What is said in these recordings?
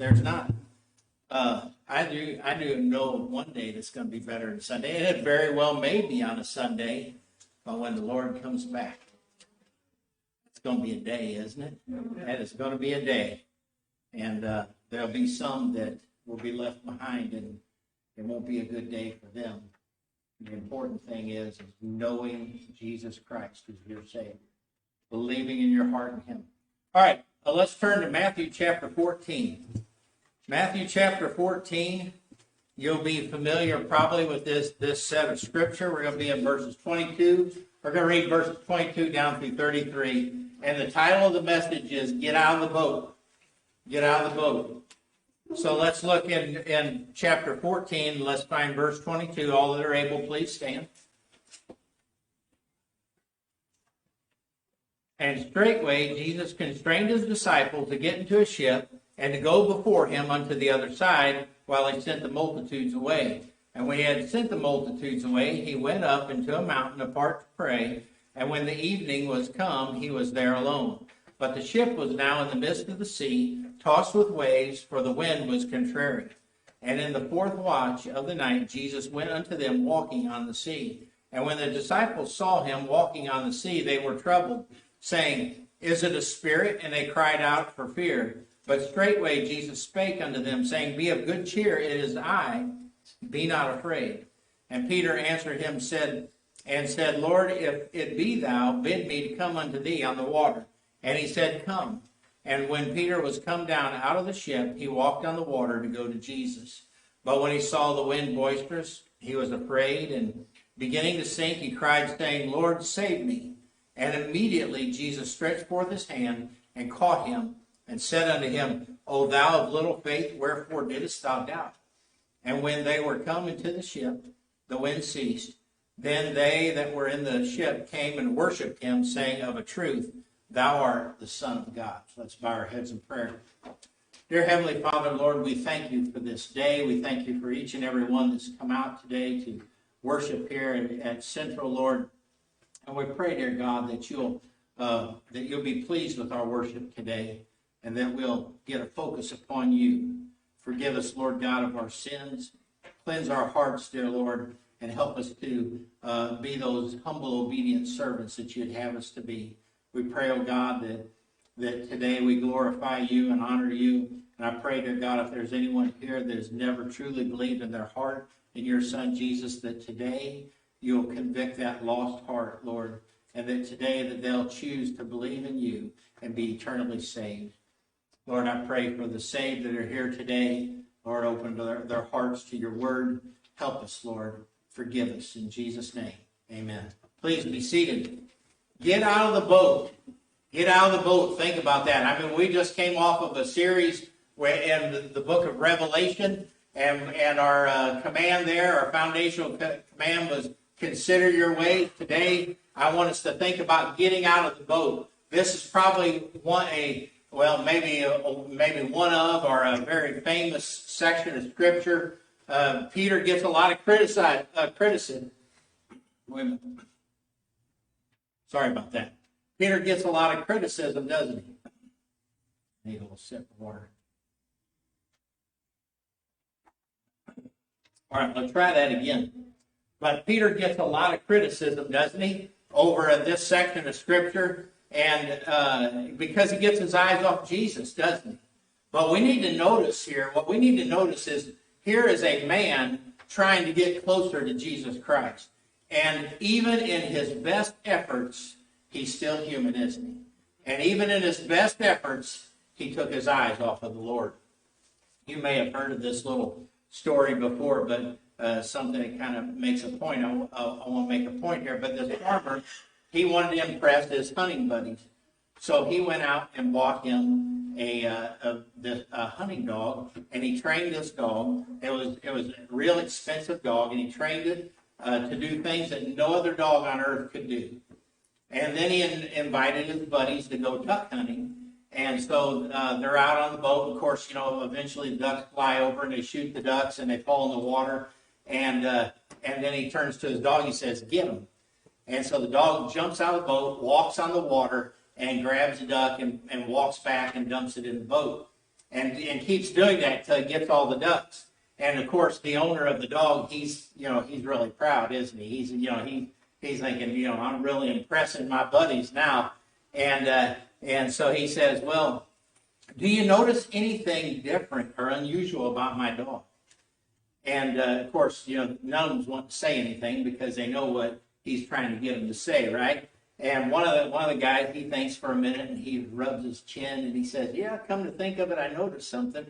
There's not. I do know one day that's going to be better than Sunday, and it very well may be on a Sunday, but when the Lord comes back, it's going to be a day, isn't it? And it's going to be a day, and there'll be some that will be left behind, and it won't be a good day for them. The important thing is knowing Jesus Christ as your Savior, believing in your heart in Him. All right, let's turn to Matthew chapter 14. Matthew chapter 14, you'll be familiar probably with this set of scripture. We're going to be in verses 22. We're going to read verses 22 down through 33. And the title of the message is Get Out of the Boat. Get out of the boat. So let's look in chapter 14. Let's find verse 22. All that are able, please stand. And straightway Jesus constrained his disciples to get into a ship and to go before him unto the other side, while he sent the multitudes away. And when he had sent the multitudes away, he went up into a mountain apart to pray. And when the evening was come, he was there alone. But the ship was now in the midst of the sea, tossed with waves, for the wind was contrary. And in the fourth watch of the night, Jesus went unto them walking on the sea. And when the disciples saw him walking on the sea, they were troubled, saying, Is it a spirit? And they cried out for fear. But straightway Jesus spake unto them, saying, Be of good cheer, it is I, be not afraid. And Peter answered him, said, Lord, if it be thou, bid me to come unto thee on the water. And he said, Come. And when Peter was come down out of the ship, he walked on the water to go to Jesus. But when he saw the wind boisterous, he was afraid, and beginning to sink, he cried, saying, Lord, save me. And immediately Jesus stretched forth his hand and caught him, and said unto him, O thou of little faith, wherefore didst thou doubt? And when they were come into the ship, the wind ceased. Then they that were in the ship came and worshipped him, saying, Of a truth, thou art the Son of God. So let's bow our heads in prayer. Dear Heavenly Father, Lord, we thank you for this day. We thank you for each and every one that's come out today to worship here at Central, Lord. And we pray, dear God, that you'll be pleased with our worship today, and that we'll get a focus upon you. Forgive us, Lord God, of our sins. Cleanse our hearts, dear Lord, and help us to be those humble, obedient servants that you'd have us to be. We pray, oh God, that today we glorify you and honor you. And I pray, dear God, if there's anyone here that has never truly believed in their heart in your Son, Jesus, that today you'll convict that lost heart, Lord, and that today that they'll choose to believe in you and be eternally saved. Lord, I pray for the saved that are here today. Lord, open their hearts to your word. Help us, Lord. Forgive us. In Jesus' name, amen. Please be seated. Get out of the boat. Get out of the boat. Think about that. I mean, we just came off of a series in the book of Revelation, and our command there, our foundational command was consider your ways. Today, I want us to think about getting out of the boat. This is probably maybe one of, or a very famous section of Scripture. Peter gets a lot of criticism. Wait a minute. Sorry about that. Peter gets a lot of criticism, doesn't he? I need a little sip of water. All right, let's try that again. But Peter gets a lot of criticism, doesn't he, over this section of Scripture, and because he gets his eyes off Jesus, doesn't he? But we need to notice here, what we need to notice is, here is a man trying to get closer to Jesus Christ. And even in his best efforts, he's still human, isn't he? And even in his best efforts, he took his eyes off of the Lord. You may have heard of this little story before, but something that kind of makes a point. I won't make a point here, but this farmer, he wanted to impress his hunting buddies. So he went out and bought him a hunting dog, and he trained this dog. It was a real expensive dog, and he trained it to do things that no other dog on earth could do. And then he invited his buddies to go duck hunting. And so they're out on the boat. Of course, eventually the ducks fly over and they shoot the ducks and they fall in the water. And then he turns to his dog. He says, "Get him." And so the dog jumps out of the boat, walks on the water, and grabs the duck and walks back and dumps it in the boat. and keeps doing that till he gets all the ducks. And of course, the owner of the dog, he's really proud, isn't he? He's thinking, I'm really impressing my buddies now. And so he says, well, do you notice anything different or unusual about my dog? And of course, none of them want to say anything because they know what he's trying to get them to say, right? And one of the guys, he thinks for a minute and he rubs his chin and he says, yeah, come to think of it, I noticed something.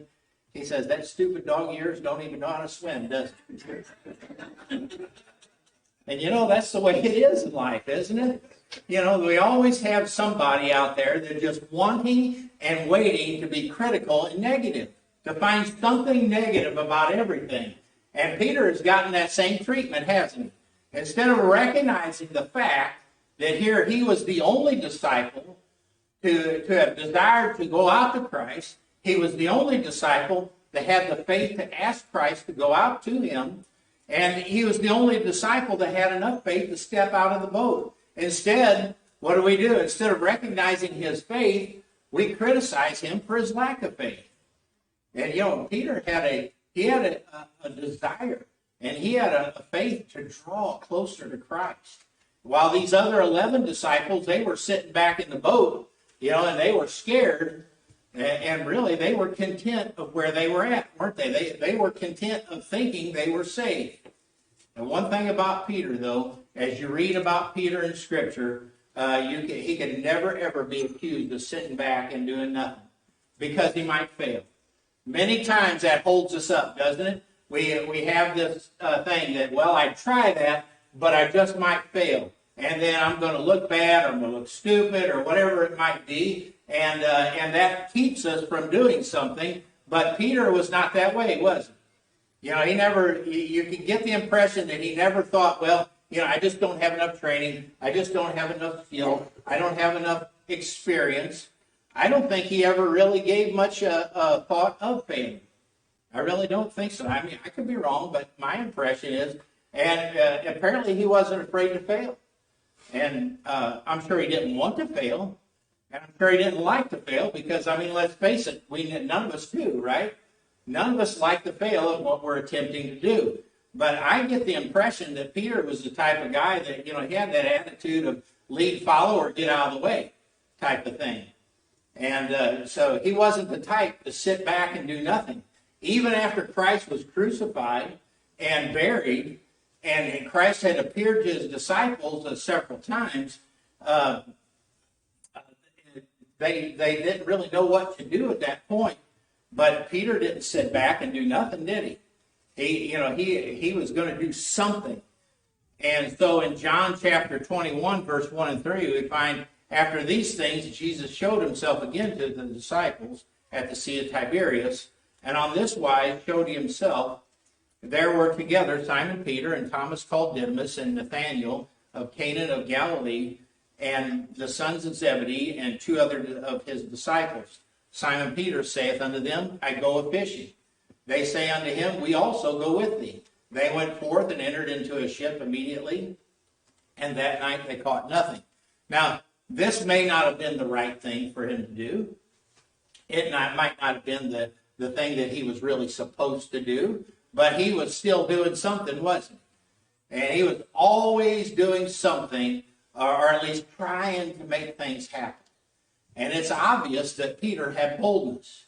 He says, that stupid dog of yours don't even know how to swim, does it? And that's the way it is in life, isn't it? We always have somebody out there that's just wanting and waiting to be critical and negative, to find something negative about everything. And Peter has gotten that same treatment, hasn't he? Instead of recognizing the fact that here he was the only disciple to have desired to go out to Christ, he was the only disciple that had the faith to ask Christ to go out to him, and he was the only disciple that had enough faith to step out of the boat. Instead, what do? Instead of recognizing his faith, we criticize him for his lack of faith. And Peter had a desire, and he had a faith to draw closer to Christ. While these other 11 disciples, they were sitting back in the boat, and they were scared, and really they were content of where they were at, weren't they? They were content of thinking they were saved. And one thing about Peter, though, as you read about Peter in Scripture, he could never, ever be accused of sitting back and doing nothing, because he might fail. Many times that holds us up, doesn't it? We have this thing that, well, I'd try that, but I just might fail. And then I'm going to look bad, or I'm going to look stupid, or whatever it might be. And that keeps us from doing something. But Peter was not that way, was he? He never, you can get the impression that he never thought, well, I just don't have enough training. I just don't have enough skill. I don't have enough experience. I don't think he ever really gave much thought of failing. I really don't think so. I mean, I could be wrong, but my impression is, and apparently he wasn't afraid to fail. And I'm sure he didn't want to fail. And I'm sure he didn't like to fail because, let's face it, none of us do, right? None of us like to fail at what we're attempting to do. But I get the impression that Peter was the type of guy that, he had that attitude of lead, follow, or get out of the way type of thing. And so he wasn't the type to sit back and do nothing. Even after Christ was crucified and buried, and Christ had appeared to his disciples several times, they didn't really know what to do at that point. But Peter didn't sit back and do nothing, did he? He was going to do something. And so in John chapter 21, verse 1 and 3, we find, after these things, Jesus showed himself again to the disciples at the Sea of Tiberias, and on this wise showed he himself. There were together Simon Peter and Thomas called Didymus and Nathanael of Cana of Galilee, and the sons of Zebedee, and two other of his disciples. Simon Peter saith unto them, I go a-fishing. They say unto him, we also go with thee. They went forth and entered into a ship immediately, and that night they caught nothing. Now, this may not have been the right thing for him to do. It might not have been the thing that he was really supposed to do, but he was still doing something, wasn't he? And he was always doing something, or at least trying to make things happen. And it's obvious that Peter had boldness.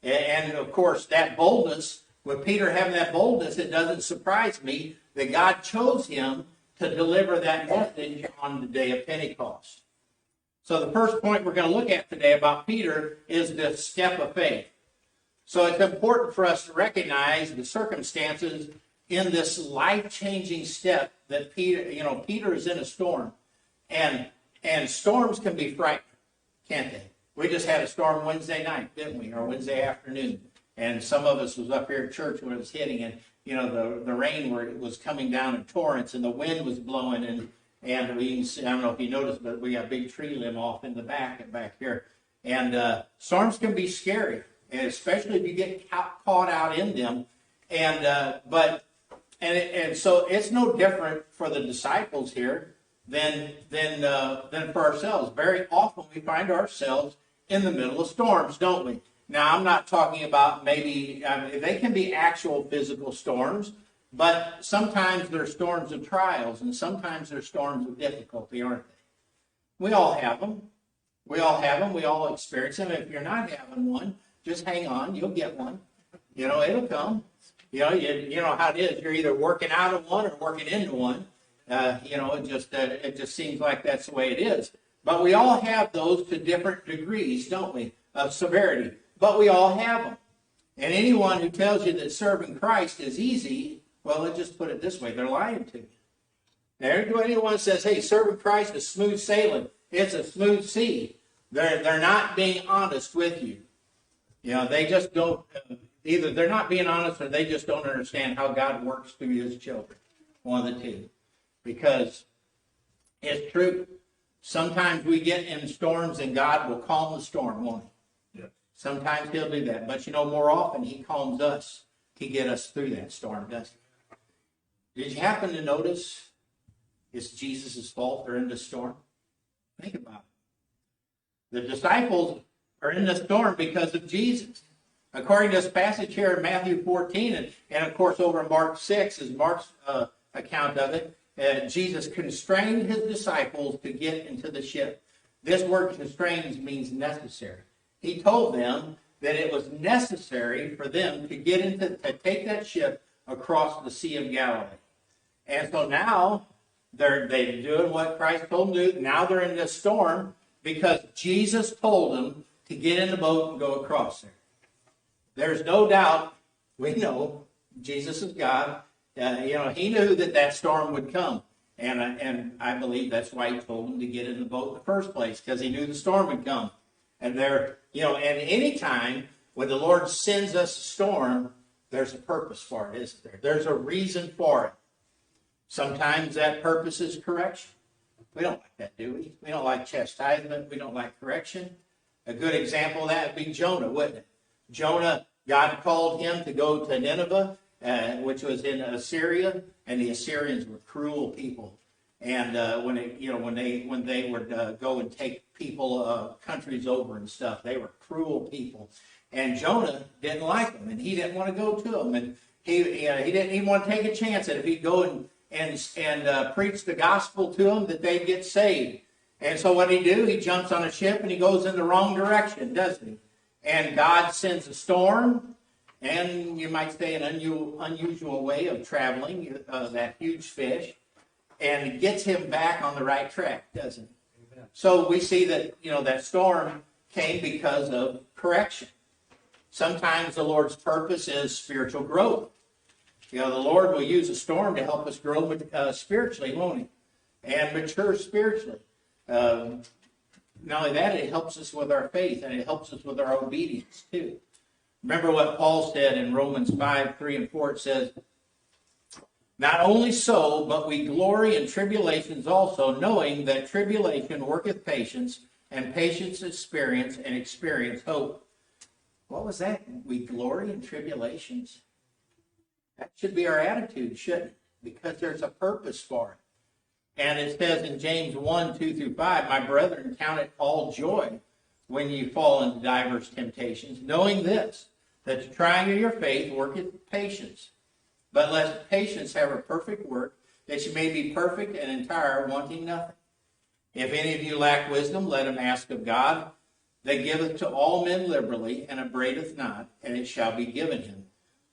And of course, that boldness, with Peter having that boldness, it doesn't surprise me that God chose him to deliver that message on the day of Pentecost. So the first point we're going to look at today about Peter is the step of faith. So it's important for us to recognize the circumstances in this life-changing step that Peter is in a storm. And storms can be frightening, can't they? We just had a storm Wednesday night, didn't we? Or Wednesday afternoon. And some of us was up here at church when it was hitting, and the rain was coming down in torrents, and the wind was blowing, and we can see, I don't know if you noticed, but we got a big tree limb off in the back here. And storms can be scary, and especially if you get caught out in them. And so it's no different for the disciples here than for ourselves. Very often we find ourselves in the middle of storms, don't we? Now, I'm not talking about maybe, they can be actual physical storms, but sometimes they're storms of trials, and sometimes they're storms of difficulty, aren't they? We all have them. We all have them. We all experience them. If you're not having one, just hang on. You'll get one. It'll come. You know how it is. You're either working out of one or working into one. It just seems like that's the way it is. But we all have those to different degrees, don't we, of severity. But we all have them. And anyone who tells you that serving Christ is easy, well, let's just put it this way. They're lying to you. Now, anyone says, hey, serving Christ is smooth sailing. It's a smooth sea. They're not being honest with you. They just don't, either they're not being honest or they just don't understand how God works through his children. One of the two. Because it's true. Sometimes we get in storms and God will calm the storm, won't he? Yeah. Sometimes he'll do that. But more often he calms us to get us through that storm, doesn't he? Did you happen to notice it's Jesus' fault they're in the storm? Think about it. The disciples are in the storm because of Jesus. According to this passage here in Matthew 14, and of course over in Mark 6 is Mark's account of it, Jesus constrained his disciples to get into the ship. This word constrains means necessary. He told them that it was necessary for them to take that ship across the Sea of Galilee. And so now they're doing what Christ told them to do. Now they're in this storm because Jesus told them to get in the boat and go across there. There's no doubt, we know, Jesus is God. He knew that storm would come. And I believe that's why he told them to get in the boat in the first place, because he knew the storm would come. And and any time when the Lord sends us a storm, there's a purpose for it, isn't there? There's a reason for it. Sometimes that purpose is correction. We don't like that, do we? We don't like chastisement. We don't like correction. A good example of that would be Jonah, wouldn't it? Jonah, God called him to go to Nineveh, which was in Assyria, and the Assyrians were cruel people. And when they would go and take people, countries over and stuff, they were cruel people. And Jonah didn't like them, and he didn't want to go to them, and he didn't even want to take a chance that if he'd go and preach the gospel to them, that they'd get saved. And so what he do? He jumps on a ship and he goes in the wrong direction, doesn't he? And God sends a storm, and you might say an unusual way of traveling, that huge fish, and it gets him back on the right track, doesn't it? Amen. So we see that, that storm came because of correction. Sometimes the Lord's purpose is spiritual growth. The Lord will use a storm to help us grow spiritually, won't he? And mature spiritually. Not only that, it helps us with our faith, and it helps us with our obedience, too. Remember what Paul said in Romans 5:3-4. It says, not only so, but we glory in tribulations also, knowing that tribulation worketh patience, and patience experience, and experience hope. What was that? We glory in tribulations? That should be our attitude, shouldn't it? Because there's a purpose for it. And it says in James 1:2-5, my brethren, count it all joy when you fall into diverse temptations, knowing this, that the trying of your faith worketh patience. But let patience have a perfect work, that you may be perfect and entire, wanting nothing. If any of you lack wisdom, let him ask of God, that giveth to all men liberally, and upbraideth not, and it shall be given him.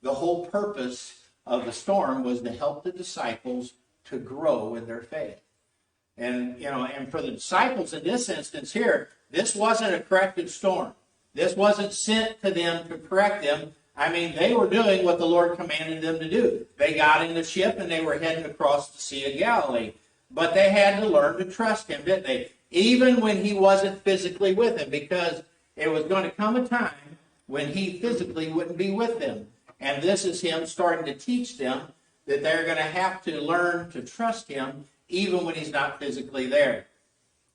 The whole purpose of the storm was to help the disciples to grow in their faith. And for the disciples in this instance here, this wasn't a corrective storm. This wasn't sent to them to correct them. I mean, they were doing what the Lord commanded them to do. They got in the ship and they were heading across the Sea of Galilee. But they had to learn to trust him, didn't they? Even when he wasn't physically with them, because it was going to come a time when he physically wouldn't be with them. And this is him starting to teach them that they're going to have to learn to trust him even when he's not physically there.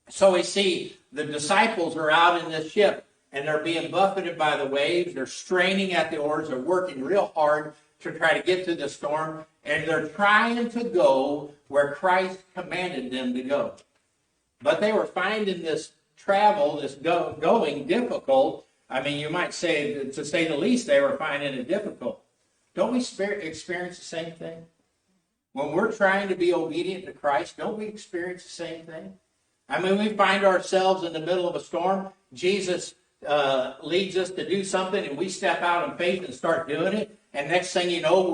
So we see the disciples are out in this ship and they're being buffeted by the waves. They're straining at the oars. They're working real hard to try to get through the storm. And they're trying to go where Christ commanded them to go. But they were finding this travel, this going difficult I mean, you might say, to say the least, they were finding it difficult. Don't we experience the same thing? When we're trying to be obedient to Christ, don't we experience the same thing? I mean, we find ourselves in the middle of a storm. Jesus leads us to do something, and we step out in faith and start doing it. And next thing you know,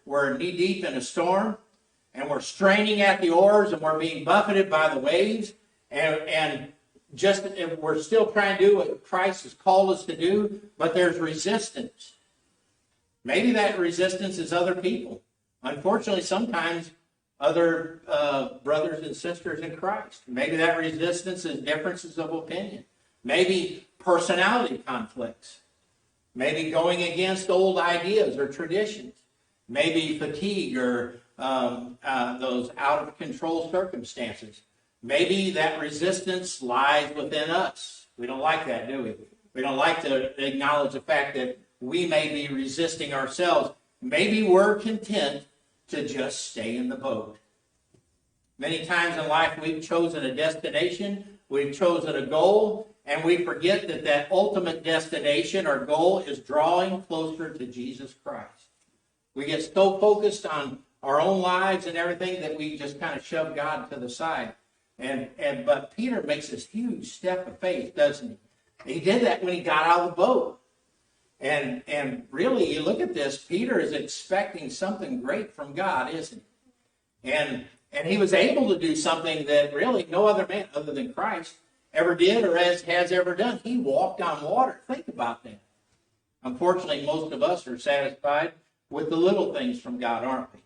we're knee-deep in a storm, and we're straining at the oars, and we're being buffeted by the waves, and just we're still trying to do what Christ has called us to do, but there's resistance. Maybe that resistance is other people. Unfortunately, sometimes other brothers and sisters in Christ. Maybe that resistance is differences of opinion. Maybe personality conflicts. Maybe going against old ideas or traditions. Maybe fatigue or those out-of-control circumstances. Maybe that resistance lies within us. We don't like that, do we? We don't like to acknowledge the fact that we may be resisting ourselves. Maybe we're content to just stay in the boat. Many times in life we've chosen a destination, we've chosen a goal, and we forget that that ultimate destination or goal is drawing closer to Jesus Christ. We get so focused on our own lives and everything that we just kind of shove God to the side. But Peter makes this huge step of faith, doesn't he? He did that when he got out of the boat. And really, you look at this, Peter is expecting something great from God, isn't he? And he was able to do something that really no other man other than Christ ever did or has ever done. He walked on water. Think about that. Unfortunately, most of us are satisfied with the little things from God, aren't we?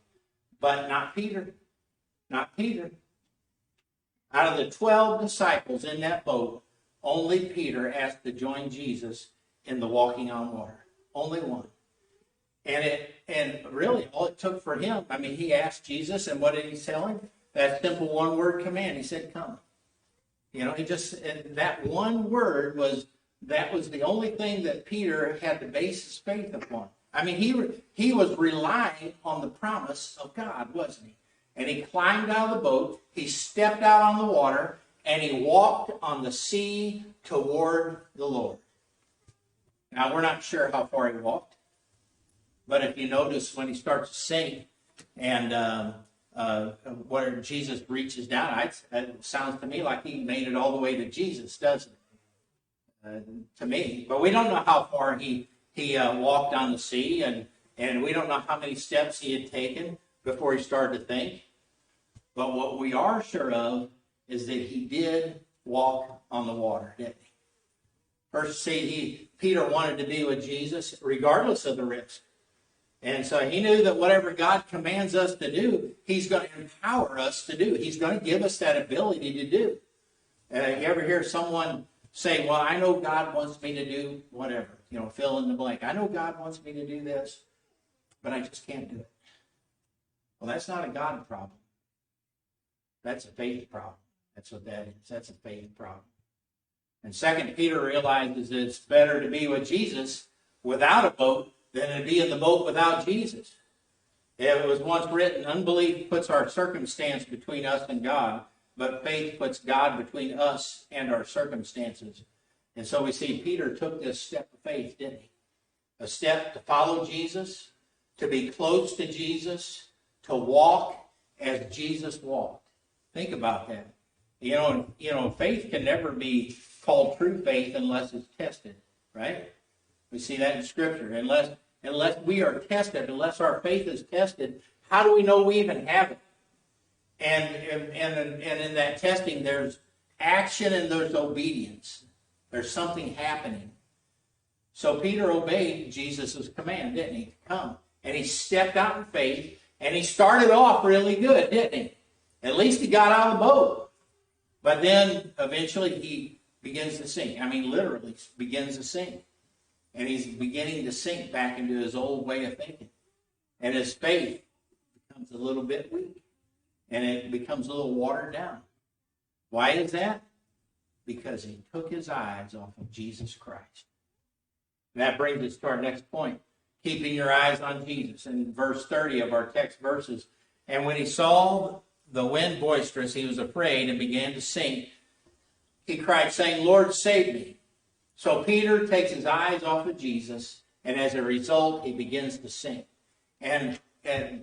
But not Peter. Not Peter. Out of the 12 disciples in that boat, only Peter asked to join Jesus in the walking on water. Only one. And really, all it took for him, I mean, he asked Jesus, and what did he tell him? That simple one-word command. He said, come. You know, and that one word was the only thing that Peter had to base his faith upon. I mean, he was relying on the promise of God, wasn't he? And he climbed out of the boat, he stepped out on the water, and he walked on the sea toward the Lord. Now, we're not sure how far he walked, but if you notice when he starts to sink and where Jesus reaches down, it sounds to me like he made it all the way to Jesus, doesn't it? To me. But we don't know how far he walked on the sea, and we don't know how many steps he had taken before he started to think. But what we are sure of is that he did walk on the water, didn't he? First, see, Peter wanted to be with Jesus regardless of the risk. And so he knew that whatever God commands us to do, he's going to empower us to do. He's going to give us that ability to do. You ever hear someone say, well, I know God wants me to do whatever, fill in the blank. I know God wants me to do this, but I just can't do it. Well, that's not a God problem. That's a faith problem. That's what that is. That's a faith problem. And second, Peter realizes that it's better to be with Jesus without a boat than to be in the boat without Jesus. It was once written, unbelief puts our circumstance between us and God, but faith puts God between us and our circumstances. And so we see Peter took this step of faith, didn't he? A step to follow Jesus, to be close to Jesus, to walk as Jesus walked. Think about that. Faith can never be called true faith unless it's tested, right? We see that in Scripture. Unless we are tested, unless our faith is tested, how do we know we even have it? And in that testing, there's action and there's obedience. There's something happening. So Peter obeyed Jesus' command, didn't he? Come. And he stepped out in faith, and he started off really good, didn't he? At least he got out of the boat. But then eventually he begins to sink. I mean, literally begins to sink. And he's beginning to sink back into his old way of thinking. And his faith becomes a little bit weak. And it becomes a little watered down. Why is that? Because he took his eyes off of Jesus Christ. And that brings us to our next point. Keeping your eyes on Jesus. In verse 30 of our text verses. And when he saw the wind boisterous, he was afraid and began to sink. He cried, saying, Lord, save me. So Peter takes his eyes off of Jesus, and as a result, he begins to sink. And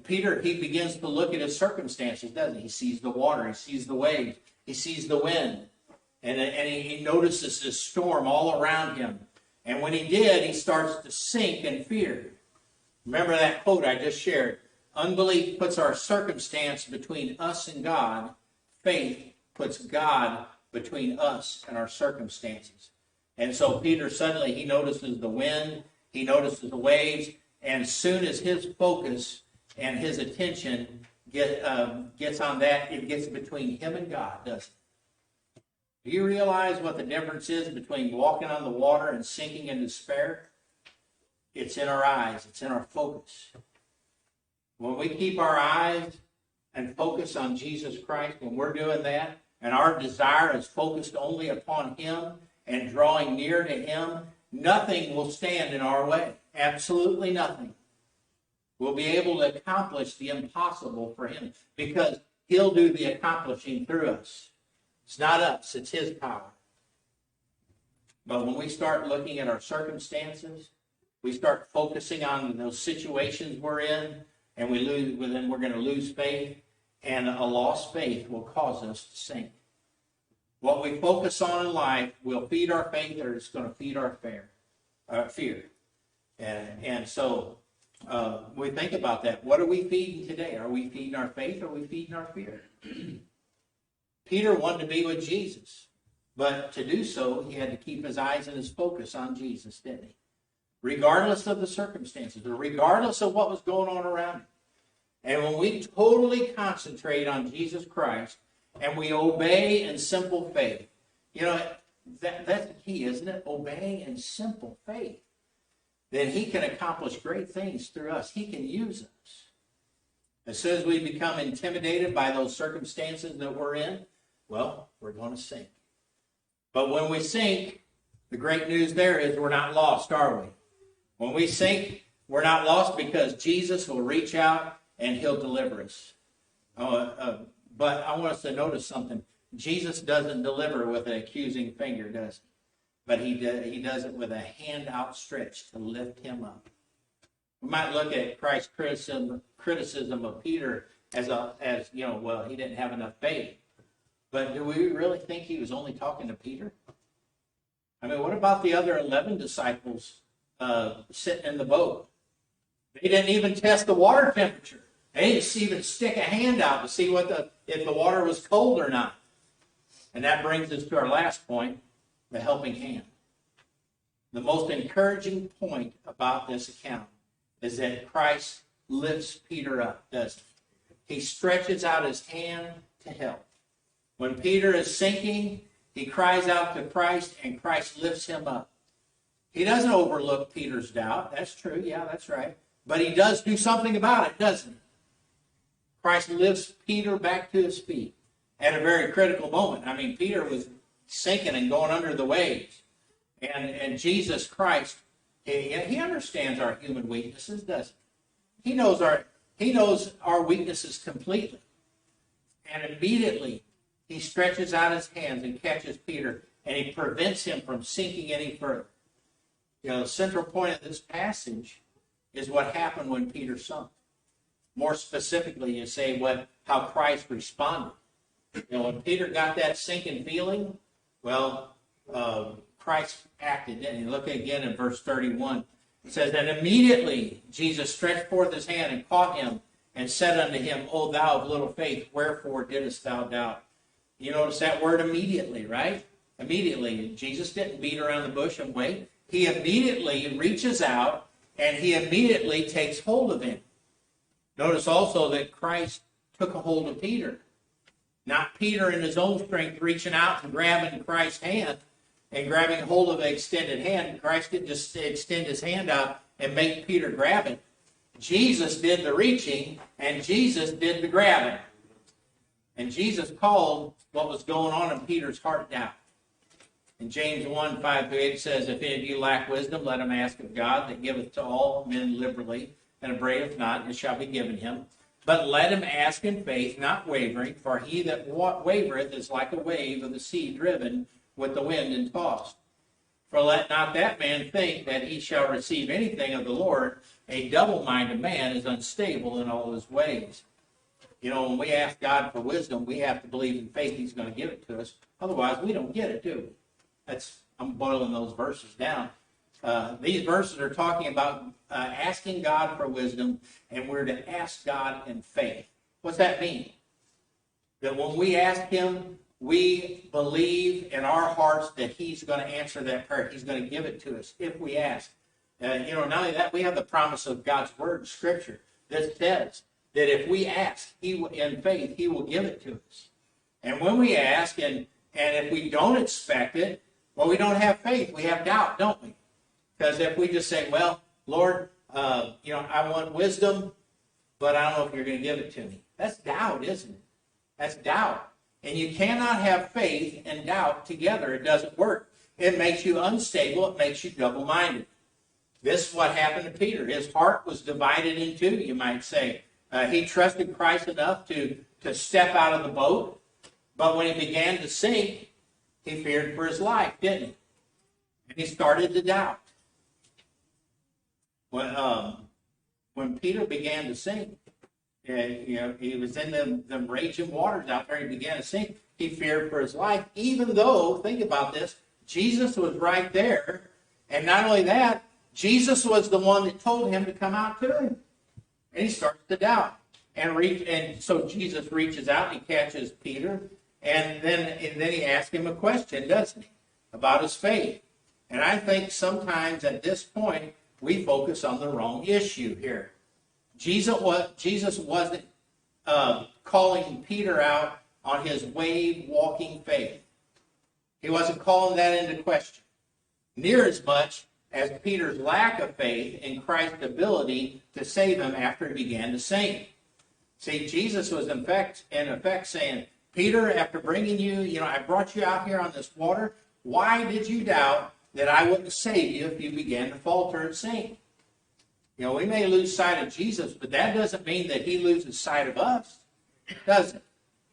Peter, he begins to look at his circumstances, doesn't he? He sees the water, he sees the waves, he sees the wind, and he notices this storm all around him. And when he did, he starts to sink in fear. Remember that quote I just shared. Unbelief puts our circumstance between us and God. Faith puts God between us and our circumstances. And so Peter suddenly, he notices the wind, he notices the waves, and as soon as his focus and his attention gets on that, it gets between him and God, doesn't it? Do you realize what the difference is between walking on the water and sinking in despair? It's in our eyes. It's in our focus. When we keep our eyes and focus on Jesus Christ, when we're doing that, and our desire is focused only upon Him and drawing near to Him, nothing will stand in our way. Absolutely nothing. We'll be able to accomplish the impossible for Him because He'll do the accomplishing through us. It's not us, it's His power. But when we start looking at our circumstances, we start focusing on those situations we're in, and then we're going to lose faith, and a lost faith will cause us to sink. What we focus on in life will feed our faith, or it's going to feed our fear. And so we think about that. What are we feeding today? Are we feeding our faith, or are we feeding our fear? Peter wanted to be with Jesus, but to do so, he had to keep his eyes and his focus on Jesus, didn't he? Regardless of the circumstances, or regardless of what was going on around him. And when we totally concentrate on Jesus Christ, and we obey in simple faith, that's the key, isn't it? Obeying in simple faith. Then He can accomplish great things through us. He can use us. As soon as we become intimidated by those circumstances that we're in, well, we're going to sink. But when we sink, the great news there is we're not lost, are we? When we sink, we're not lost because Jesus will reach out and He'll deliver us. But I want us to notice something. Jesus doesn't deliver with an accusing finger, does He? But He does it with a hand outstretched to lift him up. We might look at Christ's criticism of Peter as he didn't have enough faith. But do we really think He was only talking to Peter? I mean, what about the other 11 disciples sitting in the boat? They didn't even test the water temperature. They didn't even stick a hand out to see if the water was cold or not. And that brings us to our last point, the helping hand. The most encouraging point about this account is that Christ lifts Peter up, doesn't He? He stretches out His hand to help. When Peter is sinking, he cries out to Christ, and Christ lifts him up. He doesn't overlook Peter's doubt. That's true. Yeah, that's right. But He does do something about it, doesn't He? Christ lifts Peter back to his feet at a very critical moment. I mean, Peter was sinking and going under the waves. And Jesus Christ, He understands our human weaknesses, doesn't He? He knows our weaknesses completely. And immediately, He stretches out His hands and catches Peter, and He prevents him from sinking any further. The central point of this passage is what happened when Peter sunk. More specifically, you say how Christ responded. When Peter got that sinking feeling, Christ acted, didn't He? Look again in verse 31. It says, "And immediately Jesus stretched forth His hand and caught him and said unto him, O thou of little faith, wherefore didst thou doubt?" You notice that word immediately, right? Immediately. Jesus didn't beat around the bush and wait. He immediately reaches out and He immediately takes hold of him. Notice also that Christ took a hold of Peter. Not Peter in his own strength reaching out and grabbing Christ's hand and grabbing hold of the extended hand. Christ didn't just extend His hand out and make Peter grab it. Jesus did the reaching and Jesus did the grabbing. And Jesus called what was going on in Peter's heart down. In James 1, 5-8 says, "If any of you lack wisdom, let him ask of God, that giveth to all men liberally, and upbraideth not, and it shall be given him. But let him ask in faith, not wavering, for he that wavereth is like a wave of the sea driven with the wind and tossed. For let not that man think that he shall receive anything of the Lord. A double-minded man is unstable in all his ways. When we ask God for wisdom, we have to believe in faith he's going to give it to us. Otherwise, we don't get it, do we? I'm boiling those verses down. These verses are talking about asking God for wisdom, and we're to ask God in faith. What's that mean? That when we ask him, we believe in our hearts that he's going to answer that prayer. He's going to give it to us if we ask. Not only that, we have the promise of God's word, Scripture, that says that if we ask in faith, he will give it to us. And when we ask, and if we don't expect it, well, we don't have faith. We have doubt, don't we? Because if we just say, well, Lord, I want wisdom, but I don't know if you're going to give it to me. That's doubt, isn't it? That's doubt. And you cannot have faith and doubt together. It doesn't work. It makes you unstable. It makes you double-minded. This is what happened to Peter. His heart was divided in two, you might say. He trusted Christ enough to step out of the boat. But when he began to sink, he feared for his life, didn't he? And he started to doubt. When Peter began to sink, he was in them raging waters out there. He began to sink. He feared for his life, even though, think about this, Jesus was right there. And not only that, Jesus was the one that told him to come out to him. And he starts to doubt. And so Jesus reaches out and he catches Peter. And then he asks him a question, doesn't he? About his faith. And I think sometimes at this point, we focus on the wrong issue here. Jesus wasn't calling Peter out on his wave-walking faith. He wasn't calling that into question near as much as Peter's lack of faith in Christ's ability to save him after he began to sink. See, Jesus was in effect saying, Peter, after bringing you, I brought you out here on this water. Why did you doubt that I wouldn't save you if you began to falter and sink? We may lose sight of Jesus, but that doesn't mean that he loses sight of us. Does it?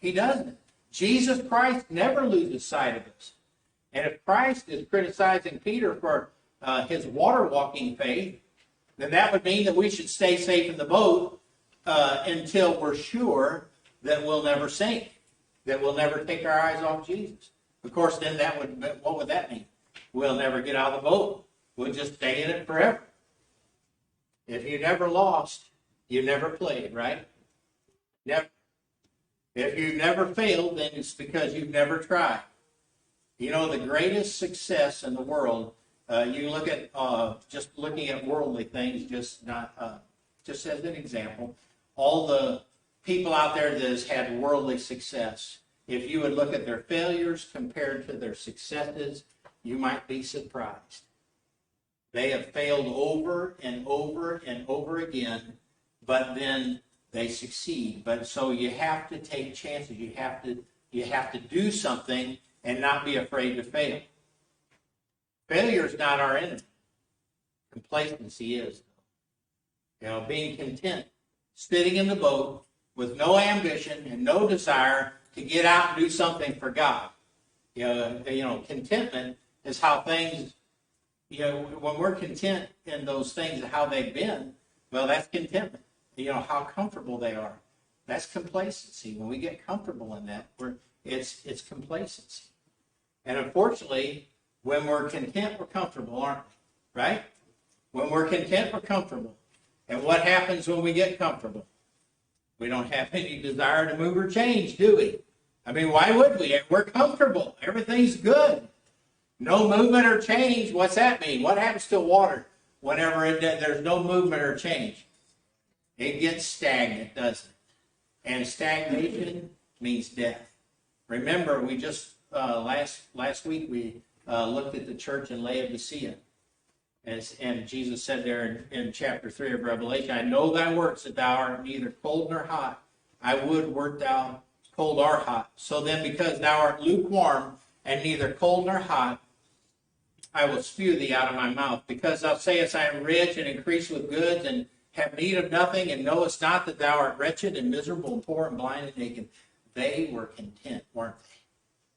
He doesn't. Jesus Christ never loses sight of us. And if Christ is criticizing Peter for his water-walking faith, then that would mean that we should stay safe in the boat until we're sure that we'll never sink, that we'll never take our eyes off Jesus. Of course, then what would that mean? We'll never get out of the boat. We'll just stay in it forever. If you never lost, you never played, right? Never. If you've never failed, then it's because you've never tried. The greatest success in the world, you look at just looking at worldly things, just as an example, all the people out there that has had worldly success, if you would look at their failures compared to their successes, you might be surprised. They have failed over and over and over again, but then they succeed. But so you have to take chances. You have to do something and not be afraid to fail. Failure is not our enemy. Complacency is. Being content, sitting in the boat with no ambition and no desire to get out and do something for God. Contentment is how things, when we're content in those things, how they've been, well, that's contentment. How comfortable they are. That's complacency. When we get comfortable in that, it's complacency. And unfortunately, when we're content, we're comfortable, aren't we? Right? When we're content, we're comfortable. And what happens when we get comfortable? We don't have any desire to move or change, do we? I mean, why would we? We're comfortable. Everything's good. No movement or change. What's that mean? What happens to water whenever there's no movement or change? It gets stagnant, doesn't it? And stagnation means death. Remember, we just last week we looked at the church in Laodicea. And Jesus said there in chapter 3 of Revelation, I know thy works, that thou art neither cold nor hot. I would wert thou cold or hot. So then, because thou art lukewarm and neither cold nor hot, I will spew thee out of my mouth. Because thou sayest, I am rich and increase with goods and have need of nothing, and knowest not that thou art wretched and miserable and poor and blind and naked. They were content, weren't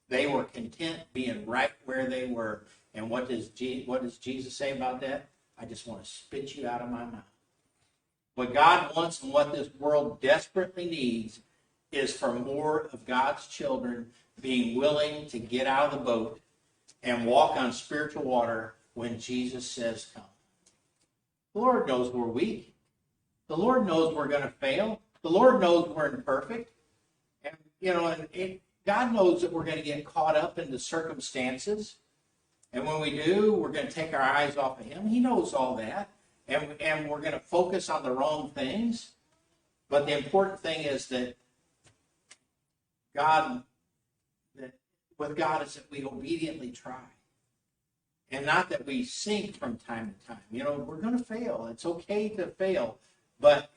they? They were content being right where they were. And what does Jesus say about that? I just want to spit you out of my mouth. What God wants and what this world desperately needs is for more of God's children being willing to get out of the boat and walk on spiritual water when Jesus says come. The Lord knows we're weak. The Lord knows we're going to fail. The Lord knows we're imperfect. And, God knows that we're going to get caught up in the circumstances. And when we do, we're going to take our eyes off of Him. He knows all that. And we're going to focus on the wrong things. But the important thing is that with God is that we obediently try. And not that we sink from time to time. We're going to fail. It's okay to fail. But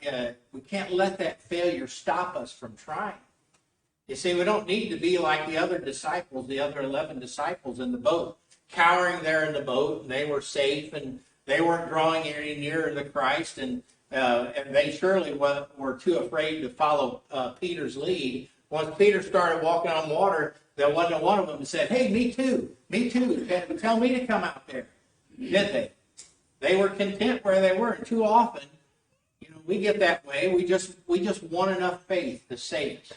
we can't let that failure stop us from trying. You see, we don't need to be like the other disciples, the other 11 disciples in the boat, cowering there in the boat, and they were safe, and they weren't drawing any nearer to Christ, and they surely were too afraid to follow Peter's lead. Once Peter started walking on water, there wasn't one of them that said, hey, me too, tell me to come out there. Did they? They were content where they were, and too often, we get that way. We just want enough faith to save us.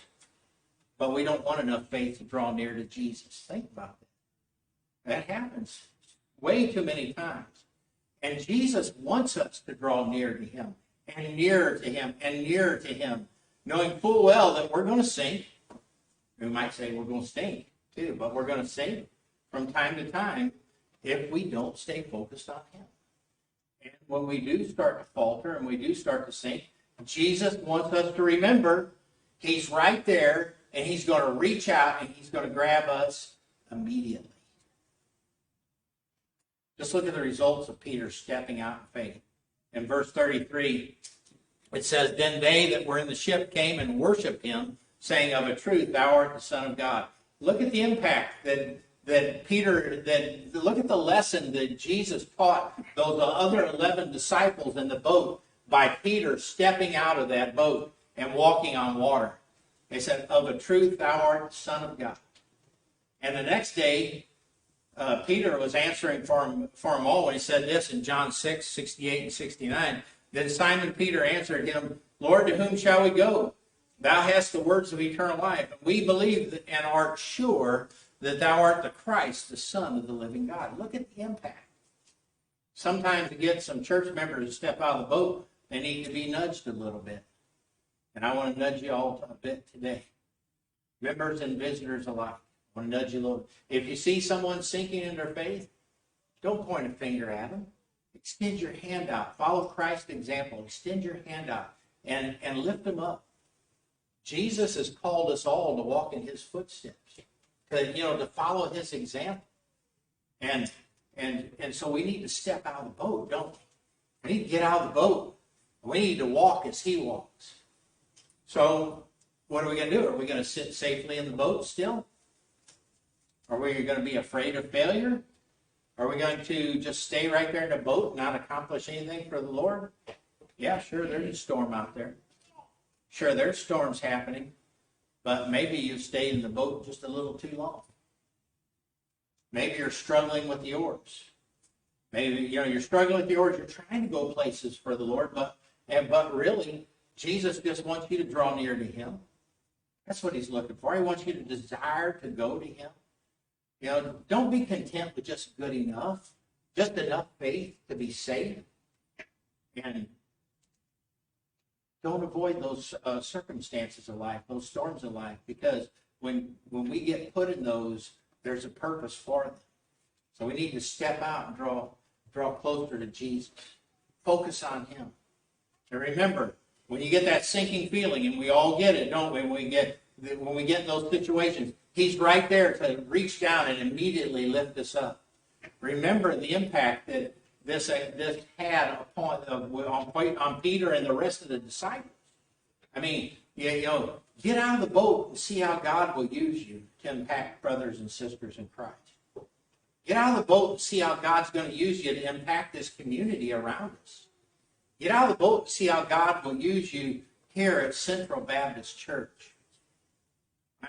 But we don't want enough faith to draw near to Jesus. Think about that. That happens way too many times. And Jesus wants us to draw near to Him, and nearer to Him, and nearer to Him, knowing full well that we're going to sink. We might say we're going to stink too, but we're going to sink from time to time if we don't stay focused on Him. And when we do start to falter and we do start to sink, Jesus wants us to remember He's right there, and He's going to reach out and He's going to grab us immediately. Just look at the results of Peter stepping out in faith. In verse 33, it says, Then they that were in the ship came and worshipped Him, saying, Of a truth, thou art the Son of God. Look at the impact look at the lesson that Jesus taught those other 11 disciples in the boat by Peter stepping out of that boat and walking on water. They said, Of a truth, thou art the Son of God. And the next day, Peter was answering for him all. He said this in John 6, 68 and 69. Then Simon Peter answered him, Lord, to whom shall we go? Thou hast the words of eternal life. And we believe and art sure that thou art the Christ, the Son of the living God. Look at the impact. Sometimes to get some church members to step out of the boat, they need to be nudged a little bit. And I want to nudge you all a bit today. Members and visitors alike. I want to nudge you a little. If you see someone sinking in their faith, don't point a finger at them. Extend your hand out. Follow Christ's example. Extend your hand out and lift them up. Jesus has called us all to walk in His footsteps, to follow His example. And so we need to step out of the boat, don't we? We need to get out of the boat. We need to walk as He walks. So what are we going to do? Are we going to sit safely in the boat still? Are we going to be afraid of failure? Are we going to just stay right there in the boat and not accomplish anything for the Lord? Yeah, sure, there's a storm out there. Sure, there's storms happening. But maybe you stayed in the boat just a little too long. Maybe you're struggling with the oars. Maybe you're struggling with the oars. You're trying to go places for the Lord, but really, Jesus just wants you to draw near to Him. That's what He's looking for. He wants you to desire to go to Him. Don't be content with just good enough, just enough faith to be saved. And don't avoid those circumstances of life, those storms of life, because when we get put in those, there's a purpose for them. So we need to step out and draw closer to Jesus. Focus on Him. And remember, when you get that sinking feeling, and we all get it, don't we? When we get in those situations, He's right there to reach down and immediately lift us up. Remember the impact that this had on Peter and the rest of the disciples. I mean, get out of the boat and see how God will use you to impact brothers and sisters in Christ. Get out of the boat and see how God's going to use you to impact this community around us. Get out of the boat and see how God will use you here at Central Baptist Church.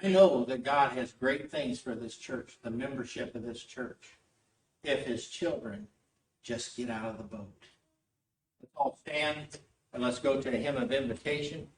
I know that God has great things for this church, the membership of this church. if his children just get out of the boat. Let's all stand and let's go to a hymn of invitation.